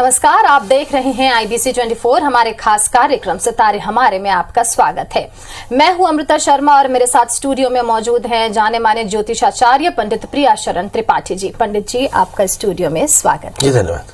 नमस्कार, आप देख रहे हैं IBC 24। हमारे खास कार्यक्रम सितारे हमारे में आपका स्वागत है। मैं हूं अमृता शर्मा और मेरे साथ स्टूडियो में मौजूद हैं जाने माने ज्योतिषाचार्य पंडित प्रिया शरण त्रिपाठी जी। पंडित जी, आपका स्टूडियो में स्वागत है। धन्यवाद।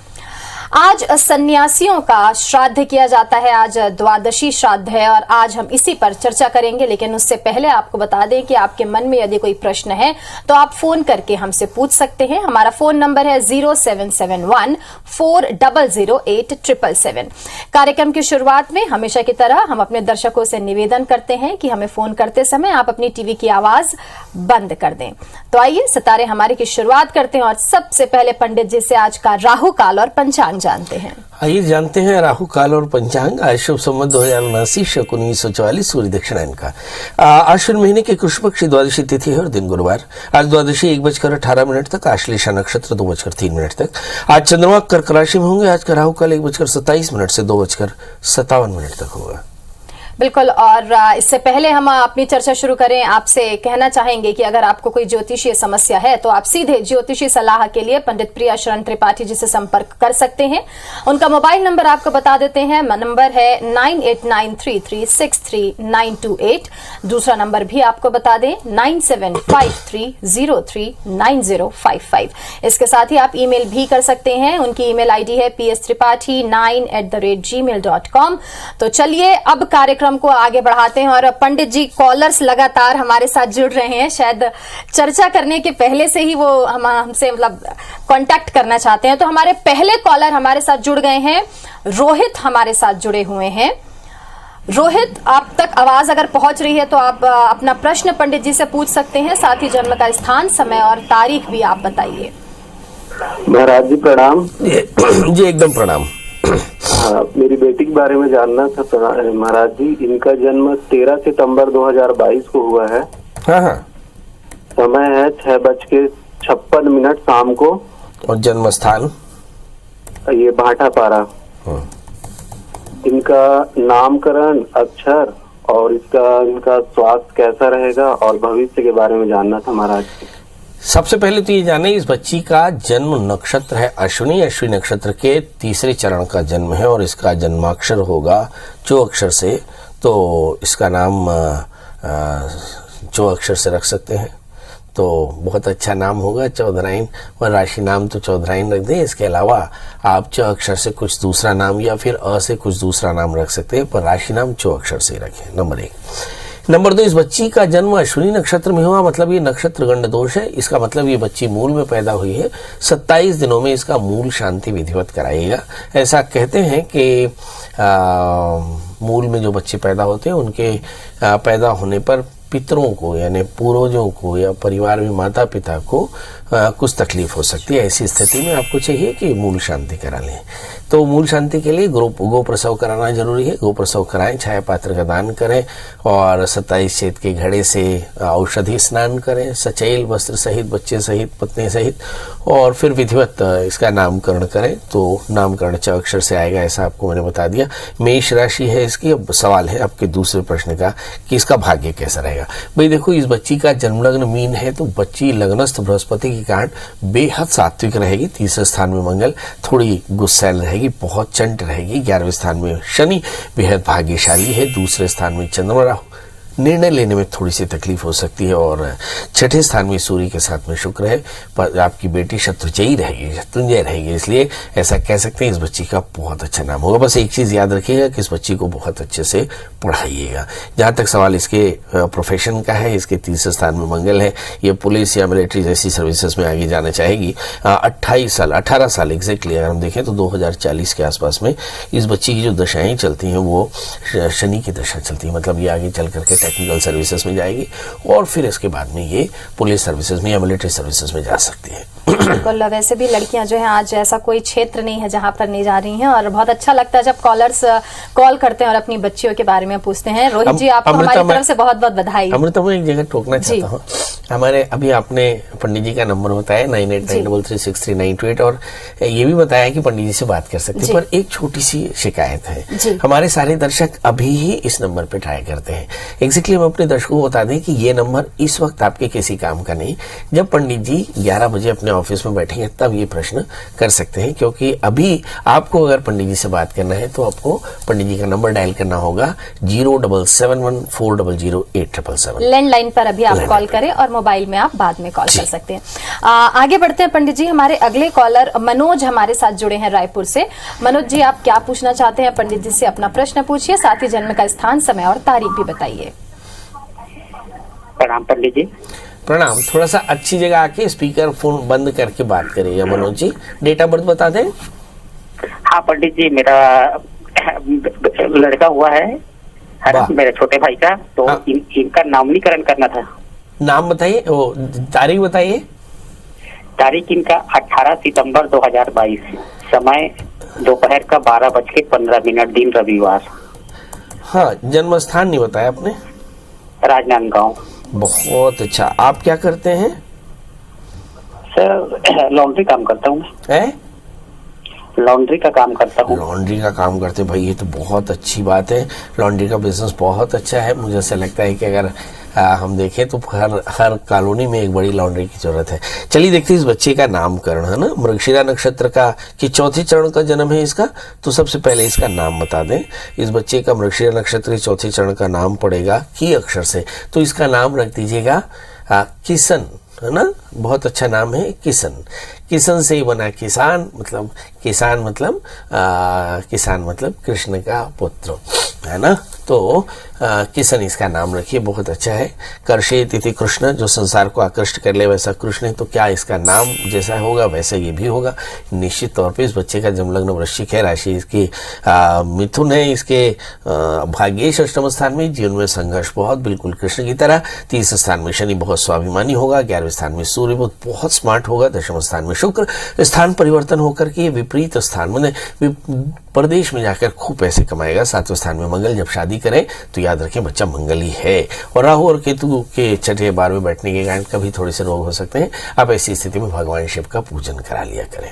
आज सन्यासियों का श्राद्ध किया जाता है, आज द्वादशी श्राद्ध है और आज हम इसी पर चर्चा करेंगे। लेकिन उससे पहले आपको बता दें कि आपके मन में यदि कोई प्रश्न है तो आप फोन करके हमसे पूछ सकते हैं। हमारा फोन नंबर है 0771-400-8777। कार्यक्रम की शुरुआत में हमेशा की तरह हम अपने दर्शकों से निवेदन करते हैं कि हमें फोन करते समय आप अपनी टीवी की आवाज बंद कर दें। तो आइए सितारे हमारे की शुरुआत करते हैं और सबसे पहले पंडित जी से आज का राहु काल और पंचांग जानते हैं। आइए जानते हैं राहु काल और पंचांग। आज शुभ संवत 2079 शक 1944 सूर्य दक्षिणायन का आश्विन महीने के कृष्ण पक्ष द्वादशी तिथि है और दिन गुरुवार। आज द्वादशी 1:18 तक, आश्लेषा नक्षत्र 2:03 तक। आज चंद्रमा कर्क राशि में होंगे। आज का राहु काल 1:27 से 2:57 तक होगा। बिल्कुल। और इससे पहले हम अपनी चर्चा शुरू करें, आपसे कहना चाहेंगे कि अगर आपको कोई ज्योतिषीय समस्या है तो आप सीधे ज्योतिषी सलाह के लिए पंडित प्रिया शरण त्रिपाठी जी से संपर्क कर सकते हैं। उनका मोबाइल नंबर आपको बता देते हैं। नंबर है 9893363928। दूसरा नंबर भी आपको बता दें 9753039055। इसके साथ ही आप ईमेल भी कर सकते हैं। उनकी ईमेल आईडी है pstripathi9@gmail.com। तो चलिए अब कार्यक्रम को आगे बढ़ाते हैं और पंडित जी, कॉलर्स लगातार हमारे साथ जुड़ रहे हैं। शायद चर्चा करने के पहले से ही वो हमसे कांटेक्ट करना चाहते हैं। तो हमारे पहले कॉलर हमारे साथ जुड़ गए हैं। रोहित हमारे साथ जुड़े हुए हैं। रोहित, आप तक आवाज अगर पहुंच रही है तो आप अपना प्रश्न पंडित जी से पूछ सकते हैं। साथ ही जन्म का स्थान, समय और तारीख भी आप बताइए। महाराज जी प्रणाम। जी एकदम प्रणाम। मेरी बेटी के बारे में जानना था महाराज जी। इनका जन्म 13 सितंबर 2022 को हुआ है। हाँ। समय है 6:56 शाम को। और जन्म स्थान ये भाटापारा। इनका नामकरण, अक्षर और इनका स्वास्थ्य कैसा रहेगा और भविष्य के बारे में जानना था महाराज जी। सबसे पहले तो ये जाने, इस बच्ची का जन्म नक्षत्र है अश्विनी। अश्विनी नक्षत्र के तीसरे चरण का जन्म है और इसका जन्माक्षर होगा चो अक्षर से। तो इसका नाम चो अक्षर से रख सकते हैं तो बहुत अच्छा नाम होगा, चौधराइन। और राशि नाम तो चौधराइन रख दें। इसके अलावा आप चो अक्षर से कुछ दूसरा नाम या फिर अ से कुछ दूसरा नाम रख सकते हैं, पर राशि नाम चो अक्षर से रखें। नंबर 1। नंबर 2, इस बच्ची का जन्म अश्विनी नक्षत्र में हुआ, मतलब ये नक्षत्र गंड दोष है। इसका मतलब ये बच्ची मूल में पैदा हुई है। 27 दिनों में इसका मूल शांति विधिवत कराइएगा। ऐसा कहते हैं कि मूल में जो बच्चे पैदा होते हैं उनके पैदा होने पर पितरों को यानी पूर्वजों को या परिवार में माता पिता को कुछ तकलीफ हो सकती है। ऐसी स्थिति में आपको चाहिए कि मूल शांति करा लें। तो मूल शांति के लिए गो प्रसव कराना जरूरी है। गो प्रसव कराएं, छाया पात्र का दान करें और 27 चेत के घड़े से औषधि स्नान करें, सचैल वस्त्र सहित, बच्चे सहित, पत्नी सहित, और फिर विधिवत इसका नामकरण करें। तो नामकरण च अक्षर से आएगा, ऐसा आपको मैंने बता दिया। मेष राशि है इसकी। अब सवाल है आपके दूसरे प्रश्न का कि इसका भाग्य कैसा रहेगा। भाई देखो, इस बच्ची का जन्म लग्न मीन है तो बच्ची लग्नस्थ बृहस्पति के कारण बेहद सात्विक रहेगी। तीसरे स्थान में मंगल, थोड़ी गुस्सैल रहेगी, बहुत चंट रहेगी। 11वें स्थान में शनि बेहद भाग्यशाली है। दूसरे स्थान में चंद्रमा, राहु, निर्णय लेने में थोड़ी सी तकलीफ हो सकती है। और छठे स्थान में सूर्य के साथ में शुक्र है। पर आपकी बेटी शत्रुंजयी रहेगी, शत्रुंजय रहेगी, इसलिए ऐसा कह सकते हैं इस बच्ची का बहुत अच्छा नाम होगा। बस एक चीज याद रखिएगा कि इस बच्ची को बहुत अच्छे से पढ़ाइएगा। जहां तक सवाल इसके प्रोफेशन का है, इसके तीसरे स्थान में मंगल है। ये पुलिस या मिलिट्री जैसी सर्विसेज में आगे जाना चाहेगी। 18 साल एग्जैक्टली अगर हम देखें तो 2040 के आसपास में इस बच्ची की जो दशाएं चलती हैं वो शनि की दशा चलती है। मतलब ये आगे चल करके टेक्निकल सर्विसेज में जाएगी और फिर इसके बाद में ये पुलिस सर्विसेज में या मिलिट्री सर्विसेज में जा सकती है। बिल्कुल। वैसे भी लड़कियां जो हैं, आज ऐसा कोई क्षेत्र नहीं है जहां पर नहीं जा रही हैं और बहुत अच्छा लगता है जब कॉलर्स कॉल करते हैं और अपनी बच्चियों के बारे में पूछते हैं। रोहित जी, आपको हमारी तरफ से बहुत बहुत बधाई। अमृता, मैं एक जगह टोकना चाहता हूँ। हमारे अभी आपने पंडित जी का नंबर बताया 9893363928 और ये भी बताया कि पंडित जी से बात कर सकते हैं, पर एक छोटी सी शिकायत है। हमारे सारे दर्शक अभी ही इस नंबर पे ट्राई करते हैं। एग्जैक्टली हम अपने दर्शकों को बता दें कि ये नंबर इस वक्त आपके किसी काम का नहीं। जब पंडित जी 11 बजे अपने ऑफिस में बैठेंगे तब ये प्रश्न कर सकते हैं, क्योंकि अभी आपको अगर पंडित जी से बात करना है तो आपको पंडित जी का नंबर डायल करना होगा 0771400877। लैंडलाइन पर अभी आप कॉल करें और मोबाइल में आप बाद में कॉल कर सकते हैं। आगे बढ़ते हैं पंडित जी। हमारे अगले कॉलर मनोज हमारे साथ जुड़े हैं रायपुर से। मनोज जी, आप क्या पूछना चाहते हैं पंडित जी से? अपना प्रश्न पूछिए, साथ ही जन्म का स्थान, समय और तारीख भी बताइए। प्रणाम पंडित जी। प्रणाम। थोड़ा सा अच्छी जगह आके स्पीकर फोन बंद करके बात करिएगा Manoj ji. Date of birth बता दें। हाँ पंडित जी, मेरा लड़का हुआ है मेरे छोटे भाई का, तो हाँ। इनका नामकरण करना था। नाम बताइए, तारीख बताइए। तारीख इनका 18 सितंबर 2022, समय दोपहर का 12:15, दिन रविवार। हाँ, जन्म स्थान नहीं बताया आपने। राजनांदगांव। बहुत अच्छा। आप क्या करते हैं? सर लॉन्ड्री काम करता हूँ। लॉन्ड्री का काम करता हूँ। लॉन्ड्री का काम करते भाई, ये तो बहुत अच्छी बात है। लॉन्ड्री का बिजनेस बहुत अच्छा है। मुझे ऐसा लगता है कि अगर हम देखें तो हर कॉलोनी में एक बड़ी लॉन्ड्री की जरूरत है। चलिए देखते हैं इस बच्चे का नामकरण, है ना। मृगशिरा नक्षत्र का कि चौथे चरण का जन्म है इसका, तो सबसे पहले इसका नाम बता दें। इस बच्चे का मृगशिरा नक्षत्र के चौथे चरण का नाम पड़ेगा की अक्षर से, तो इसका नाम रख दीजिएगा किशन, है ना। बहुत अच्छा नाम है किशन। किशन से ही बना किसान, मतलब किसान मतलब कृष्ण का पुत्र, है ना। तो किशन इसका नाम रखिए, बहुत अच्छा है। कर्षे तिथि कृष्ण, जो संसार को आकृष्ट कर ले वैसा कृष्ण है, तो क्या इसका नाम जैसा होगा वैसा ये भी होगा। निश्चित तौर पे इस बच्चे का जन्मलग्न वृश्चिक है, राशि इसकी मिथुन है, इसके भाग्येश अष्टम स्थान में, जीवन में संघर्ष बहुत, बिल्कुल कृष्ण की तरह। 30 स्थान में शनि बहुत स्वाभिमानी होगा, 11वें स्थान में सूर्य बहुत स्मार्ट होगा, 10वें स्थान में शुक्र। स्थान परिवर्तन होकर के विपरीत स्थान में प्रदेश में जाकर खूब पैसे कमाएगा। 7वें स्थान में मंगल, जब शादी करें तो याद रखें बच्चा मंगली है। और राहु और केतु के छठे 12वें बैठने के कारण कभी थोड़े से रोग हो सकते हैं। आप ऐसी स्थिति में भगवान शिव का पूजन करा लिया करें।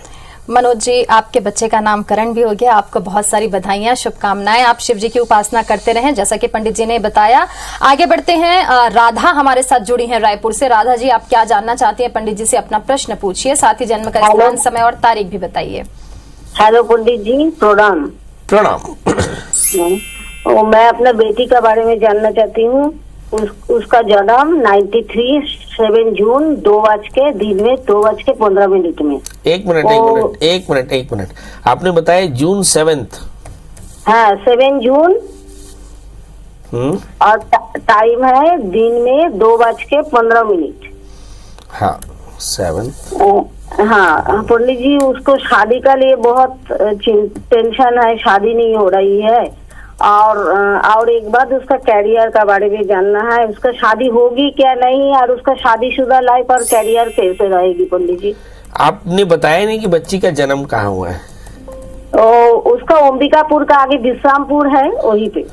मनोज जी, आपके बच्चे का नामकरण भी हो गया, आपको बहुत सारी बधाइयां, शुभकामनाएं। आप शिव जी की उपासना करते रहें जैसा कि पंडित जी ने बताया। आगे बढ़ते हैं। राधा हमारे साथ जुड़ी हैं रायपुर से। राधा जी, आप क्या जानना चाहती हैं पंडित जी से? अपना प्रश्न पूछिए, साथ ही जन्म का स्थान, समय और तारीख भी बताइए। हेलो पंडित जी, प्रणाम। प्रणाम। मैं अपने बेटी के बारे में जानना चाहती हूँ। उसका जन्म 93 जून 2 दिन में 2:15 में। एक मिनट। आपने बताया जून 7। हाँ, 7 जून। और टाइम है दिन में 2:15। हाँ, 7। हाँ पंडित जी, उसको शादी का लिए बहुत टेंशन है, शादी नहीं हो रही है। और एक बात, उसका कैरियर का बारे में जानना है। उसका शादी होगी क्या नहीं, और उसका शादीशुदा लाइफ और कैरियर कैसे रहेगी पंडित जी? आपने बताया नहीं कि बच्ची का जन्म कहाँ हुआ है? उसका अंबिकापुर का आगे विश्रामपुर है, वहीं पे।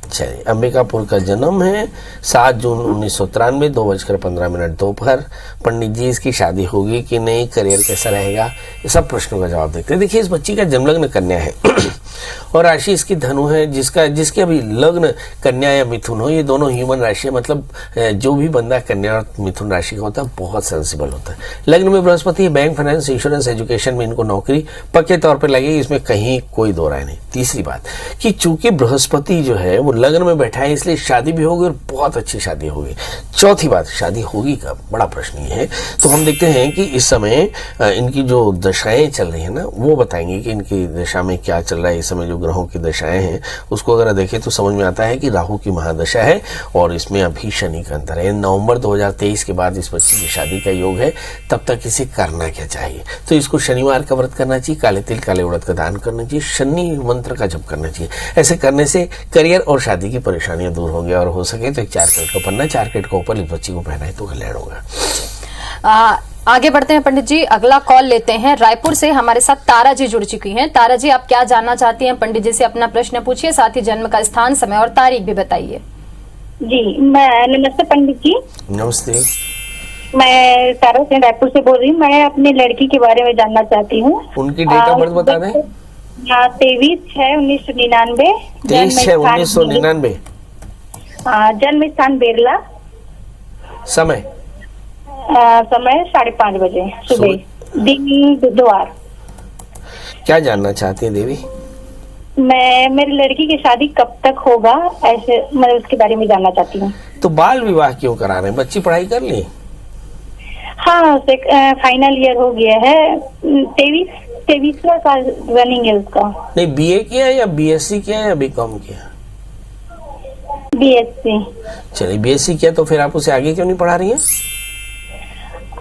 चलिए, अंबिकापुर का जन्म है 7 जून 1993, 2:15 दोपहर। पंडित जी, इसकी शादी होगी कि नहीं, करियर कैसा रहेगा, ये सब प्रश्नों का जवाब देखते हैं। देखिए, इस बच्ची का जन्मलग्न कन्या है और राशि इसकी धनु है, जिसके अभी लग्न कन्या या मिथुन हो, ये दोनों ह्यूमन राशि है। मतलब जो भी बंदा कन्या और मिथुन राशि का होता है बहुत सेंसिबल होता है। लग्न में Brihaspati, bank, finance, insurance, education में इनको नौकरी पक्के तौर पर लगेगी, इसमें कहीं कोई दो राय नहीं। तीसरी बात कि चूंकि बृहस्पति जो है वो लग्न में बैठा है, इसलिए शादी भी होगी और बहुत अच्छी शादी होगी। चौथी बात, शादी होगी कब, बड़ा प्रश्न ये है। तो हम देखते हैं कि इस समय इनकी जो दशाएं चल रही है ना, वो बताएंगे कि इनकी दशा में क्या चल रहा है। इस समय जो ग्रहों की दशाएं हैं उसको अगर देखें तो समझ में आता है कि राहु की महादशा है और इसमें अभी शनि का अंतर है। नवंबर 2023 के बाद इस बच्चे की शादी का योग है। तब तक इसे करना क्या चाहिए? तो इसको शनिवार का व्रत करना चाहिए, काले तिल काले उड़द का दान करना चाहिए, शनि मंत्र का जप करना चाहिए। ऐसे करने से करियर और शादी की परेशानियां दूर होंगी और हो सके तो एक 4 कैरेट का पन्ना 4 कैरेट का ऊपर इस बच्ची को पहनाए तो कल्याण होगा। आगे बढ़ते हैं पंडित जी, अगला कॉल लेते हैं। रायपुर से हमारे साथ तारा जी जुड़ चुकी हैं। तारा जी, आप क्या जानना चाहती हैं पंडित जी से? अपना प्रश्न पूछिए, साथ ही जन्म का स्थान, समय और तारीख भी बताइए। जी मैं नमस्ते पंडित जी। नमस्ते। मैं सारा सिंह रायपुर से बोल रही हूँ। मैं अपनी लड़की के बारे में जानना चाहती हूँ। उनकी डेट ऑफ बर्थ बता दें। 23/6/1999। 23/6/1999। जन्म स्थान बेरला। समय समय 5:30 बजे सुबह, दिन बुधवार। क्या जानना चाहती हैं देवी? मैं मेरी लड़की की शादी कब तक होगा, ऐसे मैं उसके बारे में जानना चाहती हूँ। तो बाल विवाह क्यों करा रहे हैं? बच्ची पढ़ाई कर ली? हाँ, फाइनल ईयर हो गया है। 23वां साल रनिंग है उसका। नहीं, बीए किया या बीएससी किया या बीकॉम किया? बीएससी। चलिए, बीएससी किया तो फिर आप उसे आगे क्यों नहीं पढ़ा रही हैं?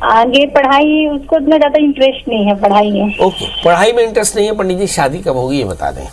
आगे पढ़ाई उसको इतना ज्यादा इंटरेस्ट नहीं है पढ़ाई में। ओके, पढ़ाई में इंटरेस्ट नहीं है। पंडित जी, शादी कब होगी ये बता दें।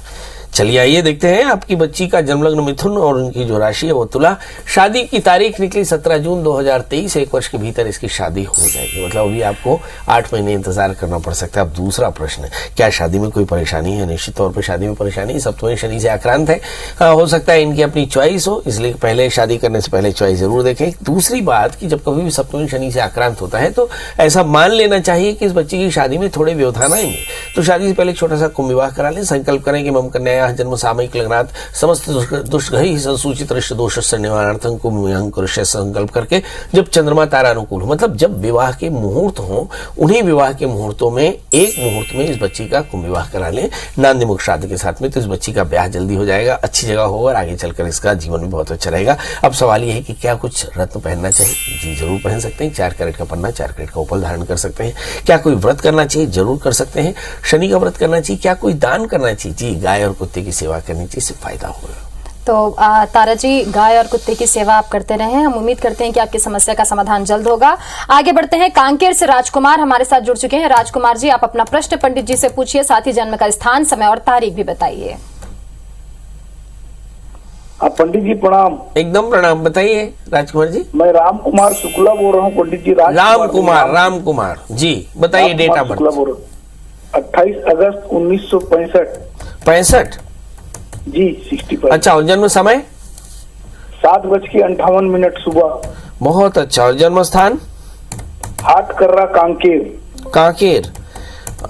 चलिए आइए देखते हैं। आपकी बच्ची का जन्म लग्न मिथुन और उनकी जो राशि है वो तुला। शादी की तारीख निकली 17 जून 2023। 1 वर्ष के भीतर इसकी शादी हो जाएगी। मतलब अभी आपको 8 महीने इंतजार करना पड़ सकता है। अब दूसरा प्रश्न, क्या शादी में कोई परेशानी है? निश्चित तौर पर शादी में परेशानी सप्तमी शनि से आक्रांत है। हो सकता है इनकी अपनी चॉइस हो, इसलिए पहले शादी करने से पहले चॉइस जरूर देखें। दूसरी बात कि जब कभी भी सप्तमी शनि से आक्रांत होता है तो ऐसा मान लेना चाहिए कि इस बच्ची की शादी में थोड़े व्यवधान आएंगे। तो शादी से पहले एक छोटा सा कुंभ विवाह करा लें। संकल्प करें कि मम कन्या जन्म सामयिक लग्नात समस्त दुष्ग्रही संसूचित रिष्ट दोष निवारणार्थं कुंभ संकल्प करके जब चंद्रमा तारा अनुकूल हो, मतलब जब विवाह के मुहूर्त हो, उन्हीं विवाह के मुहूर्तों में एक मुहूर्त में इस बच्ची का कुंभ विवाह करा लें नांदी मुख श्राद्ध के साथ में। तो इस बच्ची का ब्याह जल्दी हो जाएगा, अच्छी जगह होगा और आगे चलकर इसका जीवन भी बहुत अच्छा रहेगा। अब सवाल यह है कि क्या कुछ रत्न पहनना चाहिए? जी जरूर पहन सकते हैं। 4 कैरेट का पन्ना, 4 कैरेट का उपल धारण कर सकते हैं। क्या कोई व्रत करना चाहिए? जरूर कर सकते हैं। शनि का व्रत करना चाहिए। क्या कोई दान करना चाहिए? जी, गाय और कुत्ते की सेवा करनी चाहिए, इससे फायदा होगा। तो तारा जी, गाय और कुत्ते की सेवा आप करते रहे हैं। हम उम्मीद करते हैं कि आपकी समस्या का समाधान जल्द होगा। आगे बढ़ते हैं। कांकेर से राजकुमार हमारे साथ जुड़ चुके हैं। राजकुमार जी, आप अपना प्रश्न पंडित जी से पूछिए, साथ ही जन्म का स्थान, समय और तारीख भी बताइए। पंडित जी प्रणाम। एकदम प्रणाम। बताइए राजकुमार जी। मैं राम कुमार शुक्ला बोल रहा हूँ पंडित जी। राम कुमार जी, बताइए डेट ऑफ बर्थ। 28 अगस्त 1965। 65 जी, 65। अच्छा, और जन्म समय? 7:58 सुबह। बहुत अच्छा। और जन्म स्थान? हाट कर्रा कांकेर।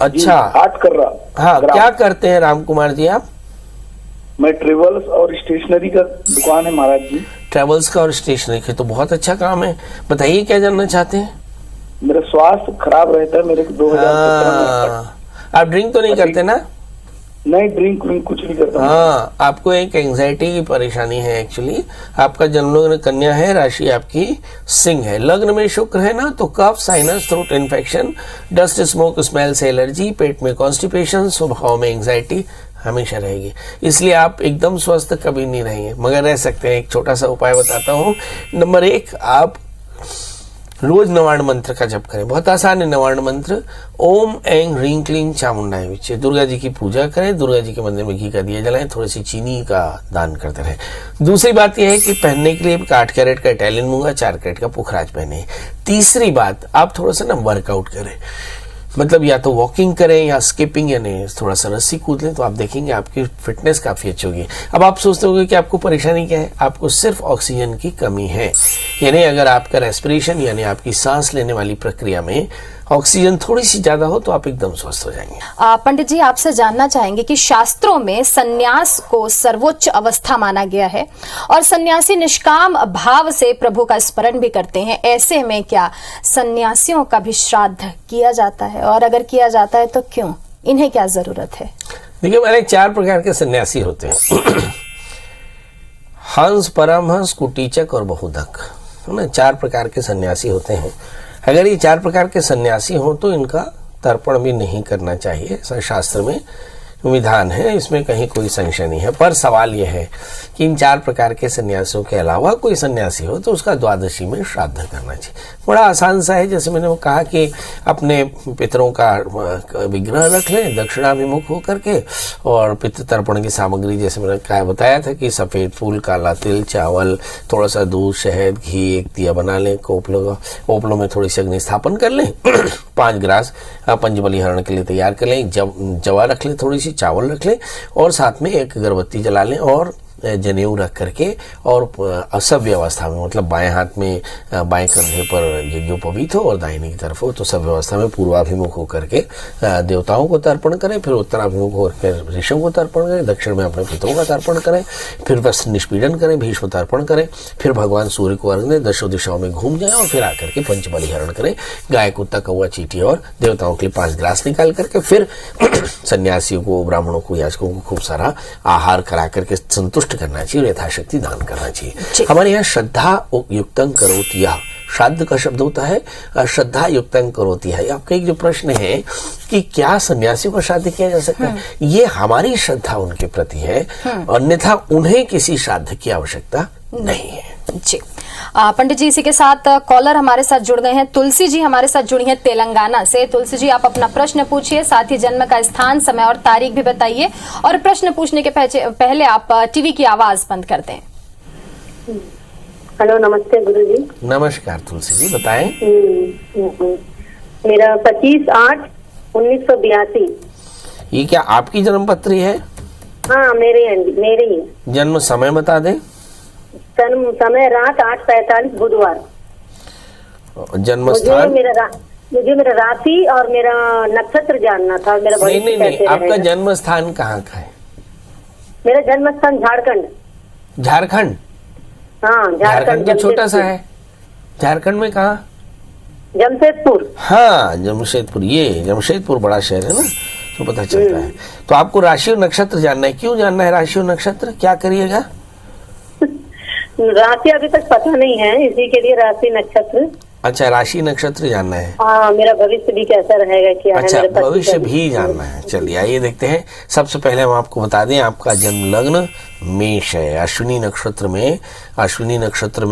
अच्छा, हाट कर्रा। हाँ, क्या करते हैं राम कुमार जी आप? मैं ट्रेवल्स और स्टेशनरी का दुकान है महाराज जी। ट्रेवल्स का और स्टेशनरी का तो बहुत अच्छा काम है। बताइए क्या जानना चाहते हैं? मेरा स्वास्थ्य खराब रहता है। मेरे 2017 में। आप ड्रिंक तो नहीं करते ना? नहीं, ड्रिंक कुछ नहीं करता। हाँ, आपको एक एंजाइटी की परेशानी है। एक्चुअली आपका जन्म लग्न कन्या है, राशि आपकी सिंह है, लग्न में शुक्र है ना, तो cough, sinus, throat infection, dust, smoke, smell से एलर्जी, पेट में कॉन्स्टिपेशन, स्वभाव में एंजाइटी हमेशा रहेगी। इसलिए आप एकदम स्वस्थ कभी नहीं रहेंगे, मगर रह सकते हैं। एक छोटा सा उपाय बताता हूँ। नंबर 1, आप रोज नवार्ण मंत्र का जप करें। बहुत आसान है नवार्ण मंत्र। ओम ऐं ह्रीं क्लीं चामुंडाय विचे। दुर्गा जी की पूजा करें, दुर्गा जी के मंदिर में घी का दिया जलाएं, थोड़ी सी चीनी का दान करते रहें। दूसरी बात यह है कि पहनने के लिए 8 कैरेट का इटालियन मूंगा, 4 कैरेट का पुखराज पहने। तीसरी बात, आप थोड़ा सा ना वर्कआउट करें, मतलब या तो वॉकिंग करें या स्किपिंग, यानी थोड़ा सा रस्सी कूद लें, तो आप देखेंगे आपकी फिटनेस काफी अच्छी होगी। अब आप सोचते होंगे कि आपको परेशानी क्या है? आपको सिर्फ ऑक्सीजन की कमी है। यानी अगर आपका रेस्पिरेशन यानी आपकी सांस लेने वाली प्रक्रिया में ऑक्सीजन थोड़ी सी ज्यादा हो तो आप एकदम स्वस्थ हो जाएंगे। पंडित जी, आपसे जानना चाहेंगे कि शास्त्रों में सन्यास को सर्वोच्च अवस्था माना गया है और सन्यासी निष्काम भाव से प्रभु का स्मरण भी करते हैं। ऐसे में क्या सन्यासियों का भी श्राद्ध किया जाता है, और अगर किया जाता है तो क्यों? इन्हें क्या जरूरत है? देखिए, हमारे 4 प्रकार के सन्यासी होते हैं। हंस, परमहंस, कुटीचक और बहुधक, है ना। 4 प्रकार के सन्यासी होते हैं। अगर ये 4 प्रकार के सन्यासी हों तो इनका तर्पण भी नहीं करना चाहिए, ऐसा शास्त्र में विधान है, इसमें कहीं कोई संशय नहीं है। पर सवाल यह है कि इन 4 प्रकार के सन्यासियों के अलावा कोई सन्यासी हो तो उसका द्वादशी में श्राद्ध करना चाहिए। बड़ा आसान सा है। जैसे मैंने वो कहा कि अपने पितरों का विग्रह रख लें दक्षिणाभिमुख होकर के, और पितृ तर्पण की सामग्री जैसे मैंने कहा बताया था कि सफेद फूल, काला तिल, चावल, थोड़ा सा दूध, शहद, घी, एक दिया बना लें, ओपलों में थोड़ी सी अग्नि स्थापन कर लें, 5 गिलास पंचबलिहरण के लिए तैयार कर लें, जवा रख लें, थोड़ी सी चावल रख लें, और साथ में एक अगरबत्ती जला लें और जनेऊ रख करके और असभ्य अवस्था में, मतलब बाएं हाथ में बाएं कंधे पर यज्ञोपवीत हो और दाहिनी की तरफ हो, तो सभ्य अवस्था में पूर्वाभिमुख होकर के देवताओं को तर्पण करें, फिर उत्तराभिमुख होकर ऋषियों को तर्पण करें, दक्षिण में अपने पितरों का तर्पण करें, फिर वस्त्र निष्पीडन करें, भीष्म तर्पण करें, फिर भगवान सूर्य को अर्घ दें, दशों दिशाओं में घूम जाएं और फिर आकर के पंच बलिहरण करें, गाय, कुत्ता, कौवा, चींटी और देवताओं के लिए 5 ग्लास निकाल करके फिर सन्यासियों को, ब्राह्मणों को, याचकों को खूब सारा आहार करा करके संतुष्ट करना चाहिए और यथाशक्ति दान करना चाहिए। हमारे यहाँ श्रद्धा युक्तं करोति यः, श्राद्ध का शब्द होता है श्रद्धा युक्तं करोति है। आपका एक जो प्रश्न है कि क्या सन्यासियों का श्राद्ध किया जा सकता है, ये हमारी श्रद्धा उनके प्रति है, अन्यथा उन्हें किसी श्राद्ध की आवश्यकता नहीं है जी। पंडित जी, इसी के साथ कॉलर हमारे साथ जुड़ गए हैं। तुलसी जी हमारे साथ जुड़ी हैं तेलंगाना से। तुलसी जी, आप अपना प्रश्न पूछिए, साथ ही जन्म का स्थान, समय और तारीख भी बताइए, और प्रश्न पूछने के पहले आप टीवी की आवाज बंद कर दें। हेलो, नमस्ते गुरुजी। नमस्कार तुलसी जी, बताएं। मेरा 25/8/1982। ये क्या आपकी जन्म पत्री है? हाँ, मेरे ही। जन्म समय बता दें। जन्म समय रात 8:45 बुधवार। जन्म स्थान? मुझे मेरा राशि और मेरा नक्षत्र जानना था। मेरा नहीं, आपका जन्म स्थान कहाँ का है? मेरा जन्म स्थान झारखंड। झारखंड? हाँ, झारखंड तो छोटा सा है। झारखंड में कहाँ? जमशेदपुर। हाँ, जमशेदपुर। ये जमशेदपुर बड़ा शहर है ना, तो पता चलता है। तो आपको राशि और नक्षत्र जानना है। क्यों जानना है राशि और नक्षत्र? क्या करिएगा? राशि अभी तक पता नहीं है, इसी के लिए राशि नक्षत्र। अच्छा, राशि नक्षत्र जानना है। हाँ, मेरा भविष्य भी कैसा रहेगा, क्या है? अच्छा, भविष्य भी जानना है। चलिए आइए देखते हैं। सबसे पहले हम आपको बता दें, आपका जन्म लग्न मेष है। अश्विनी नक्षत्र में अश्विनी नक्षत्र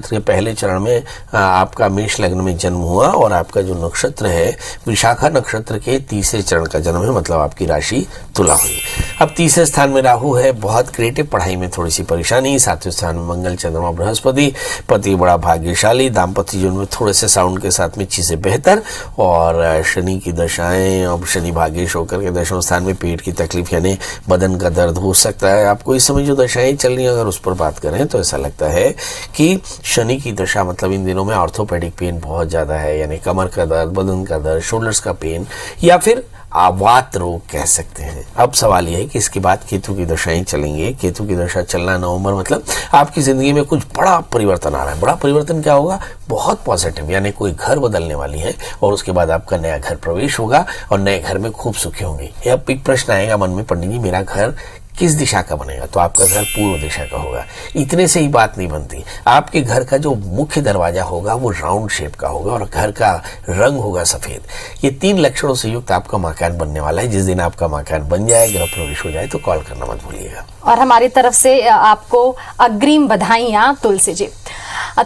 के पहले चरण में आपका मेष लग्न में जन्म हुआ, और आपका जो नक्षत्र है विशाखा नक्षत्र के तीसरे चरण का जन्म है, मतलब आपकी राशि तुला हुई। अब तीसरे स्थान में राहु है, बहुत क्रिएटिव, पढ़ाई में थोड़ी सी परेशानी। सातवें स्थान में मंगल, चंद्रमा, बृहस्पति, पति बड़ा भाग्यशाली, दाम्पत्य जीवन में थोड़े से साउंड के साथ में चीजें बेहतर, और शनि की दशाएं, अब शनि भाग्येश होकर के दशम स्थान में पेट की तकलीफ यानी बदन का दर्द हो सकता है। आपको इस समय जो दशाएं चल रही है, अगर उस पर बात करें तो ऐसा लगता है कि शनि की दशा, मतलब इन दिनों में ऑर्थोपेडिक पेन बहुत ज्यादा है, यानी कमर का दर्द, बदन का दर्द, शोल्डर्स का पेन, या फिर आवात रोग कह सकते हैं। अब सवाल यह है कि इसके बाद केतु की दशाएं चलेंगे। केतु की दशा चलना नवंबर, मतलब आपकी जिंदगी में कुछ बड़ा परिवर्तन आ रहा है। बड़ा परिवर्तन क्या होगा? बहुत पॉजिटिव, यानी कोई घर बदलने वाली है, और उसके बाद आपका नया घर प्रवेश होगा और नए घर में खूब सुखी होंगी। अब एक प्रश्न आएगा मन में, पंडित जी मेरा घर किस दिशा का बनेगा? तो आपका घर पूर्व दिशा का होगा। इतने से ही बात नहीं बनती, आपके घर का जो मुख्य दरवाजा होगा वो राउंड शेप का होगा, और घर का रंग होगा सफेद। ये 3 लक्षणों से युक्त आपका मकान बनने वाला है। जिस दिन आपका मकान बन जाए, गृह प्रवेश हो जाए, तो कॉल करना मत भूलिएगा। और हमारी तरफ से आपको अग्रिम बधाइयां तुलसी जी।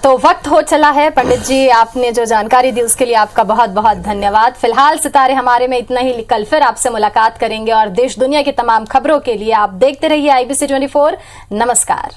तो वक्त हो चला है पंडित जी, आपने जो जानकारी दी उसके लिए आपका बहुत बहुत धन्यवाद। फिलहाल सितारे हमारे में इतना ही। कल फिर आपसे मुलाकात करेंगे, और देश दुनिया की तमाम खबरों के लिए आप देखते रहिए IBC 24। नमस्कार।